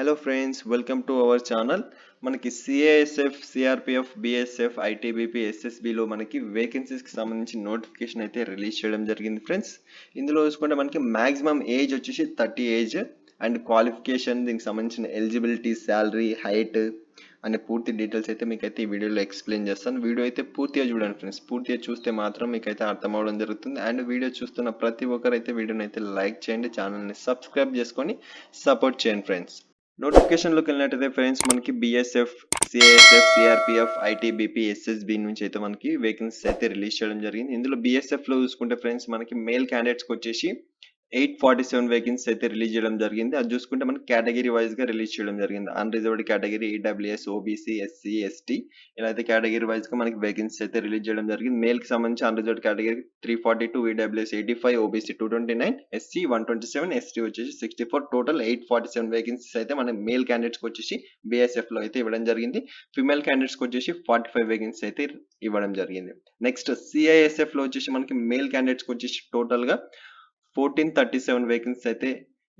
Hello friends, welcome to our channel. మనకి CISF, CRPF, BSF, ITBP, ఎస్ఎస్బిలో మనకి వేకెన్సీస్కి సంబంధించి notification అయితే రిలీజ్ చేయడం జరిగింది ఫ్రెండ్స్. ఇందులో చూసుకుంటే మనకి మ్యాక్సిమం ఏజ్ వచ్చేసి 30 ఏజ్ అండ్ క్వాలిఫికేషన్, దీనికి సంబంధించిన ఎలిజిబిలిటీ, శాలరీ, హైట్ అనే పూర్తి డీటెయిల్స్ అయితే మీకైతే ఈ వీడియోలో ఎక్స్ప్లెయిన్ చేస్తాను. వీడియో అయితే పూర్తిగా చూడండి ఫ్రెండ్స్. పూర్తిగా చూస్తే మాత్రం మీకైతే అర్థం అవడం జరుగుతుంది. అండ్ వీడియో చూస్తున్న ప్రతి ఒక్కరైతే వీడియోని అయితే లైక్ చేయండి, ఛానల్ని సబ్స్క్రైబ్ చేసుకొని సపోర్ట్ చేయండి ఫ్రెండ్స్. నోటిఫికేషన్లోకి వెళ్ళినట్టయితే ఫ్రెండ్స్ మనకి BSF, CISF, CRPF, ITBP, SSB నుంచి అయితే మనకి వేకెన్సీస్ అయితే రిలీజ్ చేయడం జరిగింది. ఇందులో బిఎస్ఎఫ్లో చూసుకుంటే ఫ్రెండ్స్ మనకి మేల్ క్యాండిడేట్స్కి వచ్చేసి 847 వేకెన్సీ అయితే రిలీజ్ చేయడం జరిగింది. అది చూసుకుంటే మనకి కేటగిరీ వైజ్గా రిలీజ్ చేయడం జరిగింది. Unreserved category, EWS, OBC, SC, ST ఇలా అయితే కేటగిరీ వైజ్గా మనకి వేకెన్సీ అయితే రిలీజ్ చేయడం జరిగింది. మేల్కి సంబంధించి unreserved category 342, EWS 85, OBC 229, SC 127, ST వచ్చేసి 64, టోటల్ 847 వేకెన్సీస్ అయితే మన మేల్ క్యాండిడేట్స్కి వచ్చేసి బిఎస్ఎఫ్లో అయితే ఇవ్వడం జరిగింది. ఫిమేల్ క్యాండిడేట్స్కి వచ్చేసి 45 వేకెన్సీ అయితే ఇవ్వడం జరిగింది. నెక్స్ట్ సిఐఎస్ఎఫ్లో వచ్చేసి మనకి మేల్ క్యాండిడేట్స్కి వచ్చేసి టోటల్గా 1437 వేకెన్సీ అయితే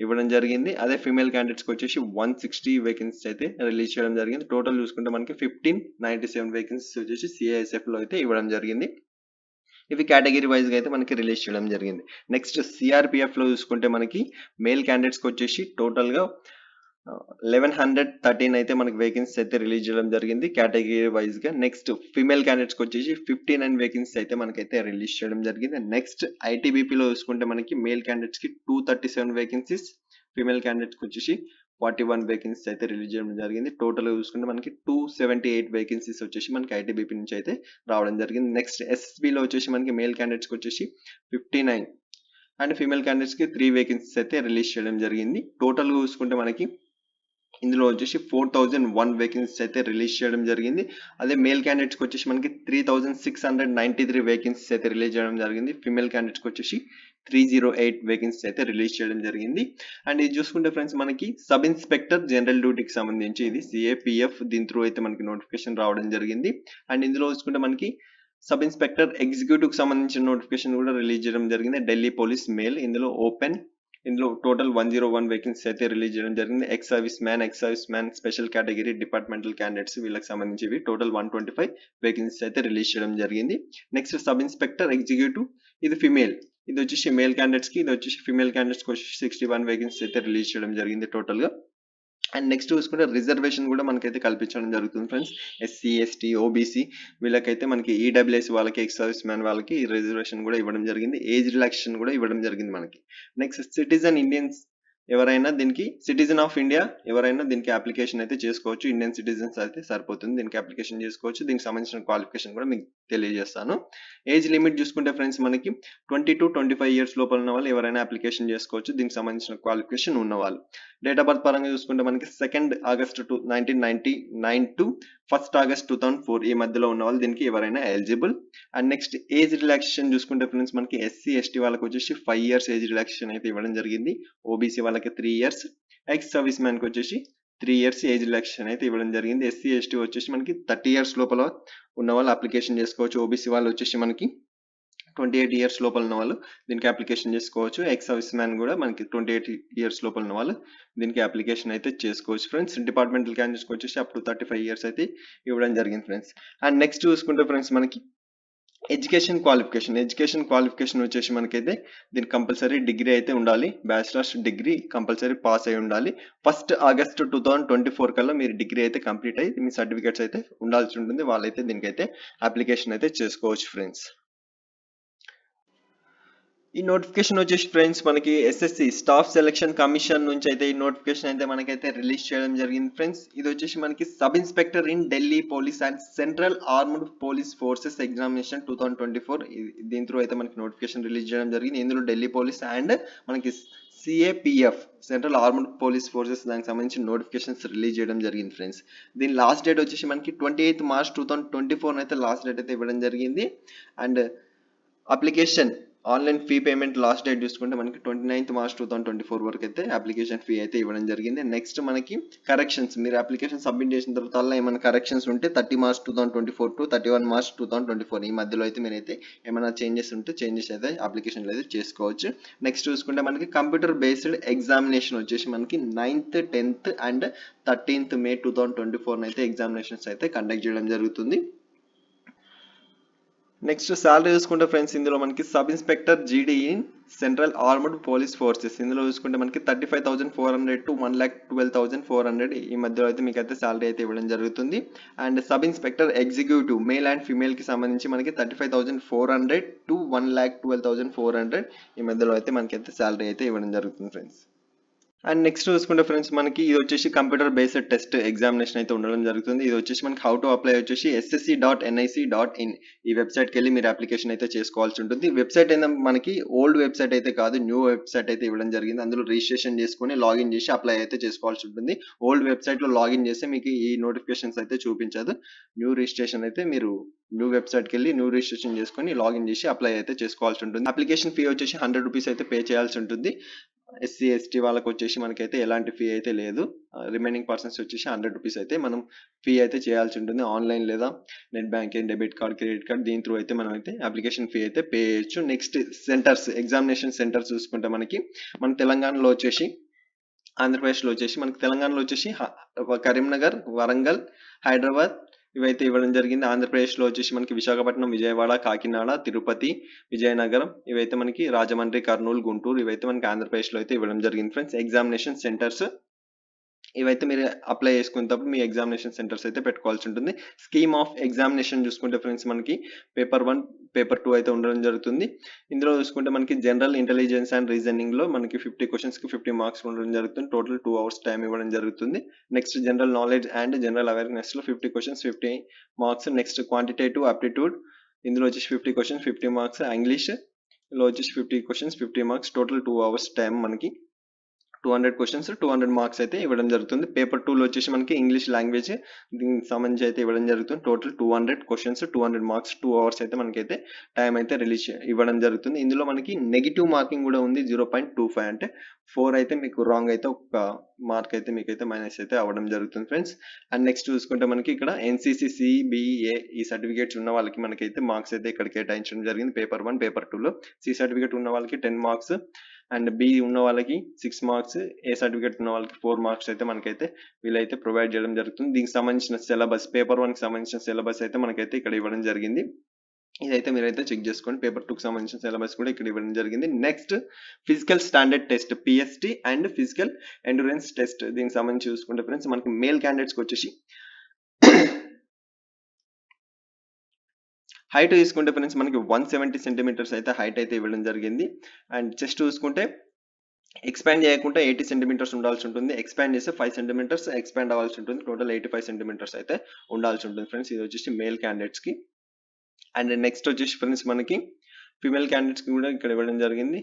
ఇవ్వడం జరిగింది. అదే ఫీమేల్ క్యాండిడేట్స్కి వచ్చేసి 160 వేకెన్సీ అయితే రిలీజ్ చేయడం జరిగింది. టోటల్ చూసుకుంటే మనకి 1597 వేకెన్సీస్ వచ్చేసి సిఐఎస్ఎఫ్లో అయితే ఇవ్వడం జరిగింది. ఇవి కేటగిరీ వైజ్గా అయితే మనకి రిలీజ్ చేయడం జరిగింది. నెక్స్ట్ సిఆర్పిఎఫ్లో చూసుకుంటే మనకి మేల్ క్యాండిడేట్స్కి వచ్చేసి టోటల్గా 1113 అయితే మనకి వేకెన్సీ అయితే రిలీజ్ చేయడం జరిగింది కేటగిరీ వైజ్గా. నెక్స్ట్ ఫీమేల్ క్యాండిడేట్స్కి వచ్చేసి 59 వేకెన్సీ అయితే మనకైతే రిలీజ్ చేయడం జరిగింది. నెక్స్ట్ ఐటీబీపీలో చూసుకుంటే మనకి మేల్ క్యాండిడేట్స్కి 237 వేకెన్సీస్, ఫీమేల్ క్యాండిడేట్స్కి వచ్చేసి 41 వేకెన్సీస్ అయితే రిలీజ్ చేయడం జరిగింది. టోటల్గా చూసుకుంటే మనకి 278 వేకెన్సీస్ వచ్చేసి మనకి ఐటీబీపీ నుంచి అయితే రావడం జరిగింది. నెక్స్ట్ ఎస్ఎస్బిలో వచ్చేసి మనకి మేల్ క్యాండిడేట్స్కి వచ్చేసి 59 అండ్ ఫీమేల్ క్యాండిడేట్స్కి 3 వేకెన్సీస్ అయితే రిలీజ్ చేయడం జరిగింది. టోటల్గా చూసుకుంటే మనకి ఇందులో వచ్చేసి 4001 వేకెన్సీస్ అయితే రిలీజ్ చేయడం జరిగింది. అదే మేల్ క్యాండిడేట్స్కి వచ్చేసి మనకి 3693 వేకెన్సీస్ అయితే రిలీజ్ చేయడం జరిగింది. ఫీమేల్ క్యాండిడేట్స్కి వచ్చేసి 308 వేకెన్సీస్ అయితే రిలీజ్ చేయడం జరిగింది. అండ్ ఇది చూసుకుంటే ఫ్రెండ్స్ మనకి సబ్ ఇన్స్పెక్టర్ జనరల్ డ్యూటీకి సంబంధించి ఇది సిఏపిఎఫ్ దీని త్రూ అయితే మనకి నోటిఫికేషన్ రావడం జరిగింది. అండ్ ఇందులో చూసుకుంటే మనకి సబ్ ఇన్స్పెక్టర్ ఎగ్జిక్యూటివ్కి సంబంధించిన నోటిఫికేషన్ కూడా రిలీజ్ చేయడం జరిగింది. ఢిల్లీ పోలీస్ మేల్ ఇందులో ఓపెన్. ఇందులో టోటల్ 101 వేకెన్సీ అయితే రిలీజ్ చేయడం జరిగింది. Ex service man, special category, departmental candidates వీళ్ళకి సంబంధించి టోటల్ 125 వేకెన్సీస్ అయితే రిలీజ్ చేయడం జరిగింది. నెక్స్ట్ సబ్ ఇన్స్పెక్టర్ ఎగ్జిక్యూటివ్ ఇది ఫిమేల్, ఇది వచ్చేసి మేల్ క్యాండిడేట్స్కి, ఇది వచ్చేసి ఫిమేల్ క్యాండిడేట్స్కి వచ్చేసి 61 వేకెన్సీ అయితే రిలీజ్ చేయడం జరిగింది టోటల్గా. అండ్ నెక్స్ట్ చూసుకుంటే రిజర్వేషన్ కూడా మనకైతే కల్పించడం జరుగుతుంది ఫ్రెండ్స్. ఎస్సీ, ఎస్టీ, ఓబీసీ వీళ్ళకైతే మనకి ఈడబ్ల్యూఎస్ వాళ్ళకి, ఎక్స్ సర్వీస్ మ్యాన్ వాళ్ళకి రిజర్వేషన్ కూడా ఇవ్వడం జరిగింది. ఏజ్ రిలాక్సేషన్ కూడా ఇవ్వడం జరిగింది మనకి. నెక్స్ట్ సిటిజన్ ఇండియన్స్ ఎవరైనా దీనికి, సిటిజన్ ఆఫ్ ఇండియా ఎవరైనా దీనికి అప్లికేషన్ అయితే చేసుకోవచ్చు. ఇండియన్ సిటిజన్స్ అయితే సరిపోతుంది, దీనికి అప్లికేషన్ చేసుకోవచ్చు. దీనికి సంబంధించిన క్వాలిఫికేషన్ కూడా మీకు తెలియజేస్తాను. ఏజ్ లిమిట్ చూసుకుంటే ఫ్రెండ్స్ మనకి 20 to 25 ఇయర్స్ లోపల ఉన్న వాళ్ళు ఎవరైనా అప్లికేషన్ చేసుకోవచ్చు, దీనికి సంబంధించిన క్వాలిఫికేషన్ ఉన్న వాళ్ళు. డేట్ ఆఫ్ బర్త్ పరంగా చూసుకుంటే మనకి 2nd August 1999 to 1st August 2004 ఈ మధ్యలో ఉన్న వాళ్ళు దీనికి ఎవరైనా eligible. And next age relaxation చూసుకుంటే ఫ్రెండ్స్ మనకి ఎస్సీ, ఎస్టీ వాళ్ళకి వచ్చేసి 5 ఇయర్స్ ఏజ్ రిలాక్సేషన్ అయితే ఇవ్వడం జరిగింది. ఓబీసీ వాళ్ళకి 3 ఇయర్స్, ఎక్స్ సర్వీస్ మ్యాన్కి వచ్చేసి 3 ఇయర్స్ ఏజ్ రిలాక్సేషన్ అయితే ఇవ్వడం జరిగింది. ఎస్సీ, ఎస్టీ వచ్చేసి మనకి 30 ఇయర్స్ లోపల ఉన్న వాళ్ళు అప్లికేషన్ చేసుకోవచ్చు. ఓబీసీ వాళ్ళు వచ్చేసి మనకి 28 ఇయర్స్ లోపల ఉన్న వాళ్ళు దీనికి అప్లికేషన్ చేసుకోవచ్చు. ఎక్స్ సర్వీస్ మ్యాన్ కూడా మనకి 28 ఇయర్స్ లోపల ఉన్న వాళ్ళు దీనికి అప్లికేషన్ అయితే చేసుకోవచ్చు ఫ్రెండ్స్. డిపార్ట్మెంటల్ క్యాండిడేట్స్కి వచ్చేసి అప్ టు 35 ఇయర్స్ అయితే ఇవ్వడం జరిగింది ఫ్రెండ్స్. అండ్ నెక్స్ట్ చూసుకుంటే ఫ్రెండ్స్ మనకి ఎడ్యుకేషన్ క్వాలిఫికేషన్ వచ్చేసి మనకైతే దీనికి కంపల్సరీ డిగ్రీ అయితే ఉండాలి. బ్యాచిలర్స్ డిగ్రీ కంపల్సరీ పాస్ అయి ఉండాలి. 1st ఆగస్ట్ 2024 కల్లా మీరు డిగ్రీ అయితే కంప్లీట్ అయ్యి మీ సర్టిఫికేట్స్ అయితే ఉండాల్సి ఉంటుంది. వాళ్ళైతే దీనికైతే అప్లికేషన్ అయితే చేసుకోవచ్చు ఫ్రెండ్స్. ఈ నోటిఫికేషన్ వచ్చేసి ఫ్రెండ్స్ మనకి ఎస్ఎస్సి స్టాఫ్ సెలక్షన్ కమిషన్ నుంచి అయితే ఈ నోటిఫికేషన్ అయితే మనకైతే రిలీజ్ చేయడం జరిగింది ఫ్రెండ్స్. ఇది వచ్చేసి మనకి sub inspector in Delhi police and central armed police forces examination 2024 దీని త్రూ అయితే మనకి నోటిఫికేషన్ రిలీజ్ చేయడం జరిగింది. ఇందులో ఢిల్లీ పోలీస్ అండ్ మనకి CAPF central armed police forces దానికి సంబంధించిన నోటిఫికేషన్స్ రిలీజ్ చేయడం జరిగింది ఫ్రెండ్స్. దీని లాస్ట్ డేట్ వచ్చేసి మనకి 28 మార్చ్ 2024 అయితే లాస్ట్ డేట్ అయితే ఇవ్వడం జరిగింది. And application online fee payment last date చూసుకుంటే మనకి 29th March 2024 వరకు అయితే అప్లికేషన్ ఫీ అయితే ఇవ్వడం జరిగింది. నెక్స్ట్ మనకి కరెక్షన్స్, మీరు అప్లికేషన్ సబ్మిట్ చేసిన తర్వాత అలా ఏమైనా కరెక్షన్స్ ఉంటే 30 March 2024 టు 31 March 2024 ఈ మధ్యలో అయితే మీరైతే ఏమైనా చేంజెస్ ఉంటే చేంజెస్ అయితే అప్లికేషన్లో అయితే చేసుకోవచ్చు. నెక్స్ట్ చూసుకుంటే మనకి కంప్యూటర్ బేస్డ్ ఎగ్జామినేషన్ వచ్చేసి మనకి 9th, 10th and 13th May 2024 అయితే ఎగ్జామినేషన్స్ అయితే కండక్ట్ చేయడం జరుగుతుంది. నెక్స్ట్ శాలరీ చూసుకుంటే ఫ్రెండ్స్ ఇందులో మనకి సబ్ ఇన్స్పెక్టర్ జీడీ in central armed police forces ఇందులో చూసుకుంటే మనకి 35,400 to 1,12,400 ఈ మధ్యలో అయితే మీకు అయితే శాలరీ అయితే ఇవ్వడం జరుగుతుంది. And sub inspector executive male and female కి సంబంధించి మనకి 35,400 to 1,12,400 ఈ మధ్యలో అయితే మనకి అయితే శాలరీ అయితే ఇవ్వడం జరుగుతుంది ఫ్రెండ్స్. అండ్ నెక్స్ట్ చూసుకుంటే ఫ్రెండ్స్ మనకి ఇది వచ్చేసి కంప్యూటర్ బేస్డ్ టెస్ట్ ఎగ్జామినేషన్ అయితే ఉండడం జరుగుతుంది. ఇది వచ్చేసి మనకి హౌ టు అప్లై వచ్చేసి ssc.nic.in ఈ వెబ్సైట్కి వెళ్ళి మీరు అప్లికేషన్ అయితే చేసుకోవాల్సి ఉంటుంది. వెబ్సైట్ అయినా మనకి ఓల్డ్ వెబ్సైట్ అయితే కాదు, న్యూ వెబ్సైట్ అయితే ఇవ్వడం జరిగింది. అందులో రిజిస్ట్రేషన్ చేసుకుని లాగిన్ చేసి అప్లై అయితే చేసుకోవాల్సి ఉంటుంది. ఓల్డ్ వెబ్సైట్లో లాగిన్ చేస్తే మీకు ఈ నోటిఫికేషన్స్ అయితే చూపించదు. న్యూ రిజిస్ట్రేషన్ అయితే మీరు న్యూ వెబ్సైట్కి వెళ్ళి న్యూ రిజిస్ట్రేషన్ చేసుకొని లాగిన్ చేసి అప్లై అయితే చేసుకోవాల్సి ఉంటుంది. అప్లికేషన్ ఫీ వచ్చేసి 100 రూపీస్ అయితే పే చేయాల్సి ఉంటుంది. ఎస్సీ ఎస్టీ వాళ్ళకి వచ్చేసి మనకైతే ఎలాంటి ఫీ అయితే లేదు. రిమైనింగ్ పర్సన్స్ వచ్చేసి 100 రూపీస్ అయితే మనం ఫీ అయితే చేయాల్సి ఉంటుంది. ఆన్లైన్ లేదా net banking, debit card, credit card దీని త్రూ అయితే మనం అయితే అప్లికేషన్ ఫీ అయితే పే చేయొచ్చు. నెక్స్ట్ సెంటర్స్, ఎగ్జామినేషన్ సెంటర్స్ చూసుకుంటే మనకి మన తెలంగాణలో వచ్చేసి, ఆంధ్రప్రదేశ్లో వచ్చేసి మనకి తెలంగాణలో వచ్చేసి కరీంనగర్, వరంగల్, హైదరాబాద్ ఇవైతే ఇవ్వడం జరిగింది. ఆంధ్రప్రదేశ్లో వచ్చేసి మనకి విశాఖపట్నం, విజయవాడ, కాకినాడ, తిరుపతి, విజయనగరం ఇవైతే మనకి రాజమండ్రి, కర్నూలు, గుంటూరు ఇవైతే మనకి ఆంధ్రప్రదేశ్లో అయితే ఇవ్వడం జరిగింది ఫ్రెండ్స్. ఎగ్జామినేషన్ సెంటర్స్ ఇవైతే మీరు అప్లై చేసుకునేటప్పుడు మీ ఎగ్జామినేషన్ సెంటర్స్ అయితే పెట్టుకోవాల్సి ఉంటుంది. స్కీమ్ ఆఫ్ ఎగ్జామినేషన్ చూసుకుంటే ఫ్రెండ్స్ మనకి పేపర్ 1, పేపర్ 2 అయితే ఉండడం జరుగుతుంది. ఇందులో చూసుకుంటే మనకి జనరల్ ఇంటెలిజెన్స్ అండ్ రీజనింగ్ లో మనకి 50 క్వశ్చన్స్ కి 50 మార్క్స్ ఉండడం జరుగుతుంది. టోటల్ 2 hours టైం ఇవ్వడం జరుగుతుంది. Next general knowledge and general awareness లో 50 questions 50 marks. Next quantitative aptitude ఇందులో వచ్చేసి 50 క్వశ్చన్స్ 50 మార్క్స్. ఇంగ్లీష్ లో వచ్చేసి 50 questions 50 marks. Total 2 hours time మనకి 200 క్వశ్చన్స్ 200 మార్క్స్ అయితే ఇవ్వడం జరుగుతుంది. పేపర్ 2లో వచ్చేసి మనకి ఇంగ్లీష్ లాంగ్వేజ్ దీనికి సంబంధించి అయితే ఇవ్వడం జరుగుతుంది. టోటల్ 200 క్వశ్చన్స్ 200 మార్క్స్ 2 hours అయితే మనకైతే టైం అయితే రిలీజ్ ఇవ్వడం జరుగుతుంది. ఇందులో మనకి నెగిటివ్ మార్కింగ్ కూడా ఉంది 0.25 అంటే 4 అయితే మీకు రాంగ్ అయితే ఒక మార్క్ అయితే మీకైతే మైనస్ అయితే అవ్వడం జరుగుతుంది ఫ్రెండ్స్. అండ్ నెక్స్ట్ చూసుకుంటే మనకి ఇక్కడ ఎన్సీసీ, సిబిఏ ఈ సర్టిఫికేట్స్ ఉన్న వాళ్ళకి మనకైతే మార్క్స్ అయితే ఇక్కడ కేటాయించడం జరిగింది. పేపర్ 1, పేపర్ 2లో సి సర్టిఫికేట్ ఉన్న వాళ్ళకి 10 మార్క్స్ అండ్ బి ఉన్న వాళ్ళకి 6 మార్క్స్, ఏ సర్టిఫికేట్ ఉన్న వాళ్ళకి 4 మార్క్స్ అయితే మనకైతే వీళ్ళైతే ప్రొవైడ్ చేయడం జరుగుతుంది. దీనికి సంబంధించిన సిలబస్, పేపర్ 1కి సంబంధించిన సిలబస్ అయితే మనకైతే ఇక్కడ ఇవ్వడం జరిగింది. ఇదైతే మీరైతే చెక్ చేసుకోండి. పేపర్ 2కి సంబంధించిన సిలబస్ కూడా ఇక్కడ ఇవ్వడం జరిగింది. Next physical standard test PST and physical endurance test దీనికి సంబంధించి చూసుకుంటే ఫ్రెండ్స్ మనకి మేల్ క్యాండిడేట్స్కి వచ్చేసి హైట్ తీసుకుంటే ఫ్రెండ్స్ మనకి 170 సెంటీమీటర్స్ అయితే హైట్ అయితే ఇవ్వడం జరిగింది. అండ్ చెస్ట్ చూసుకుంటే ఎక్స్పాండ్ చేయకుండా 80 సెంటీమీటర్స్ ఉండాల్సి ఉంటుంది. ఎక్స్పాండ్ చేస్తే 5 సెంటీమీటర్స్ ఎక్స్పాండ్ అవ్వాల్సి ఉంటుంది. టోటల్ 85 సెంటీమీటర్స్ అయితే ఉండాల్సి ఉంటుంది ఫ్రెండ్స్. ఇది వచ్చేసి మేల్ క్యాండిడేట్స్ కి. అండ్ నెక్స్ట్ వచ్చేసి ఫ్రెండ్స్ మనకి ఫిమేల్ క్యాండిడేట్స్ కి కూడా ఇక్కడ ఇవ్వడం జరిగింది.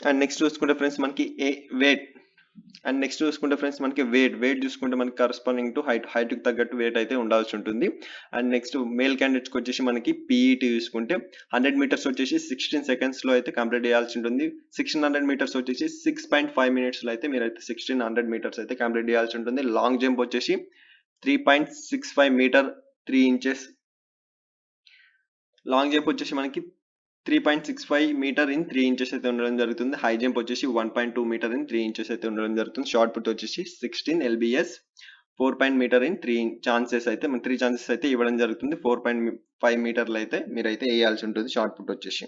అండ్ నెక్స్ట్ చూసుకుంటే ఫ్రెండ్స్ మనకి వెయిట్ అండ్ నెక్స్ట్ చూసుకుంటే ఫ్రెండ్స్ మనకి వెయిట్ చూసుకుంటే మనకి కరస్పాండింగ్ టు హైట్ కి తగ్గట్టు వెయిట్ అయితే ఉండాల్సి ఉంటుంది. అండ్ నెక్స్ట్ మేల్ క్యాండిడేట్స్కి వచ్చేసి మనకి పీఈటీ చూసుకుంటే 100 మీటర్స్ వచ్చేసి 16 seconds లో అయితే కంప్లీట్ చేయాల్సి ఉంటుంది. 1600 మీటర్స్ వచ్చేసి 6.5 minutes లో అయితే మీరైతే 1600 మీటర్స్ అయితే కంప్లీట్ చేయాల్సి ఉంటుంది. లాంగ్ జంప్ వచ్చేసి 3.65 meter 3 inches. లాంగ్ జంప్ వచ్చేసి మనకి 3.65 meter in 3 inches అయితే ఉండడం జరుగుతుంది. హై జంప్ వచ్చేసి 1.2 meter in 3 inches అయితే ఉండడం జరుగుతుంది. షార్ట్ పుట్ వచ్చేసి 16 lbs 4 meter in 3 chances అయితే 3 chances అయితే ఇవ్వడం జరుగుతుంది. 4.5 meterలు అయితే మీరైతే వేయాల్సి ఉంటుంది షార్ట్ పుట్ వచ్చేసి.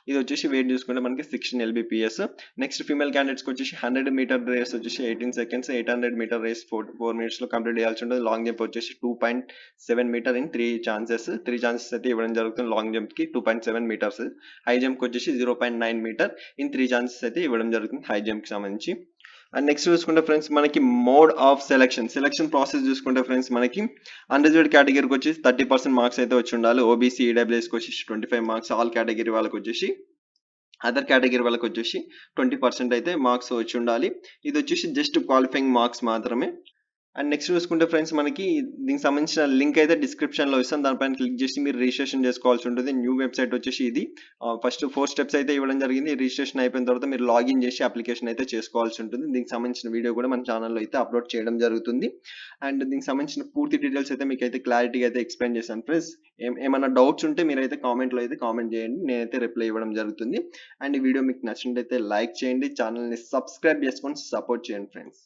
ఇది వచ్చేసి వెయిట్ చూసుకుంటే మనకి 16 lbps. నెక్స్ట్ ఫీమేల్ క్యాండిడేట్స్కి వచ్చేసి 100 meter రేస్ వచ్చేసి 18 seconds, 800 meter రేస్ 4 minutes లో కంప్లీట్ చేయాల్సి ఉంటుంది. లాంగ్ జంప్ వచ్చేసి 2.7 meter in 3 chances అయితే ఇవ్వడం జరుగుతుంది. లాంగ్ జంప్ కి 2.7 meters. హై జంప్ వచ్చేసి 0.9 meter in 3 chances అయితే ఇవ్వడం జరుగుతుంది హై జంప్ కి సంబంధించి. అండ్ నెక్స్ట్ చూసుకుంటే ఫ్రెండ్స్ మనకి మోడ్ ఆఫ్ సెలక్షన్ ప్రాసెస్ చూసుకుంటే ఫ్రెండ్స్ మనకి అన్రిజర్వ్డ్ కేటగిరీకి వచ్చేసి 30% మార్క్స్ అయితే వచ్చి ఉండాలి. ఓబీసీ ఈడబ్ల్యూఎస్కి వచ్చేసి 25 మార్క్స్, ఆల్ కేటగిరీ వాళ్ళకి వచ్చేసి అదర్ కేటగిరీ వాళ్ళకి వచ్చేసి 20% అయితే మార్క్స్ వచ్చి ఉండాలి. ఇది వచ్చేసి జస్ట్ క్వాలిఫైయింగ్ మార్క్స్ మాత్రమే. అండ్ నెక్స్ట్ చూసుకుంటే ఫ్రెండ్స్ మనకి దీనికి సంబంధించిన లింక్ అయితే డిస్క్రిప్షన్లో ఇస్తాను. దానిపైన క్లిక్ చేసి మీరు రిజిస్ట్రేషన్ చేసుకోవాల్సి ఉంటుంది. న్యూ వెబ్సైట్ వచ్చేసి ఇది. ఫస్ట్ 4 స్టెప్స్ అయితే ఇవ్వడం జరిగింది. రిజిస్ట్రేషన్ అయిపోయిన తర్వాత మీరు లాగిన్ చేసి అప్లికేషన్ అయితే చేసుకోవాల్సి ఉంటుంది. దీనికి సంబంధించిన వీడియో కూడా మన ఛానల్లో అయితే అప్లోడ్ చేయడం జరుగుతుంది. అండ్ దీనికి సంబంధించిన పూర్తి డీటెయిల్స్ అయితే మీకు అయితే క్లారిటీగా అయితే ఎక్స్ప్లెయిన్ చేశాను ఫ్రెండ్స్. ఏమైనా డౌట్స్ ఉంటే మీరైతే కామెంట్లో అయితే కామెంట్ చేయండి. నేనైతే రిప్లై ఇవ్వడం జరుగుతుంది. అండ్ ఈ వీడియో మీకు నచ్చినట్లయితే లైక్ చేయండి. ఛానల్ని సబ్స్క్రైబ్ చేసుకొని సపోర్ట్ చేయండి ఫ్రెండ్స్.